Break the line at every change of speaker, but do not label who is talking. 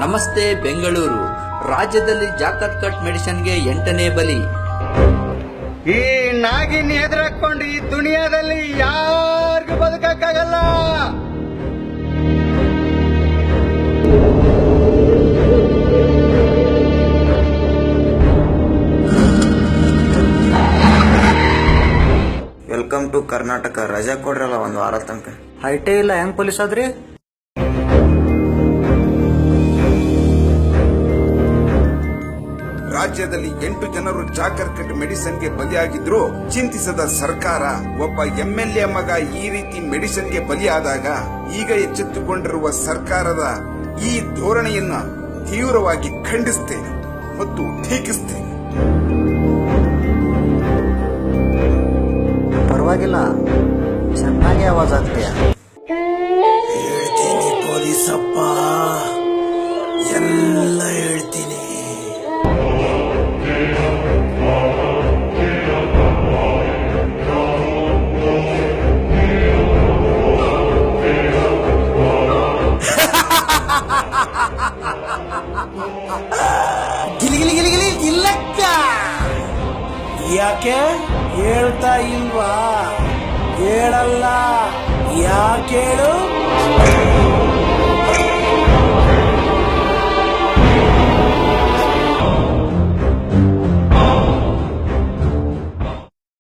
ನಮಸ್ತೆ ಬೆಂಗಳೂರು. ರಾಜ್ಯದಲ್ಲಿ ಜಾಕತ್ ಕಟ್ ಮೆಡಿಸಿನ್ಗೆ 8ನೇ ಬಲಿ.
ಈ ನಾಗಿನ್ ಎದುರಾಕೊಂಡು ಈ ದುನಿಯಾದಲ್ಲಿ ಯಾರಿಗೂ ಬದುಕಕ್ಕಾಗಲ್ಲ.
Welcome to Karnataka. ರಜಾ ಕೊಡ್ರಲ್ಲ ಒಂದು ವಾರ ತನಕ.
ಹೈಟೇ ಇಲ್ಲ, ಹೆಂಗ್ ಪೊಲೀಸ್ ಆದ್ರಿ?
ರಾಜ್ಯದಲ್ಲಿ 8 ಜನರು ಜಾಕರ್ಕಟ್ ಮೆಡಿಸಿನ್ಗೆ ಬಲಿಯಾಗಿದ್ರು ಚಿಂತಿಸದ ಸರ್ಕಾರ. ಒಬ್ಬ ಎಂಎಲ್ಎ ಮಗ ಈ ರೀತಿ ಮೆಡಿಸಿನ್ಗೆ ಬಲಿಯಾದಾಗ ಈಗ ಎಚ್ಚೆತ್ತುಕೊಂಡಿರುವ ಸರ್ಕಾರದ ಈ ಧೋರಣೆಯನ್ನ ತೀವ್ರವಾಗಿ ಖಂಡಿಸುತ್ತೇನೆ ಮತ್ತು ಟೀಕಿಸುತ್ತೇನೆ.
ಪರವಾಗಿಲ್ಲ, ಚೆನ್ನಾಗಿ ಆವಾಜ್ ಆಗ್ತೀಯ.
ಹೇಳ್ತೀನಿ ಪೊಲೀಸಪ್ಪ, ಎಲ್ಲ ಹೇಳ್ತೀನಿ. ಗಿಲಿ ಗಿಲಿ ಗಿಲಿ ಗಿಲಿ ಇಲ್ಲಕ್ಕ. ಯಾಕೆ ಹೇಳ್ತಾ ಇಲ್ವಾ? ಹೇಳಲ್ಲ. ಯಾಕೇಳು?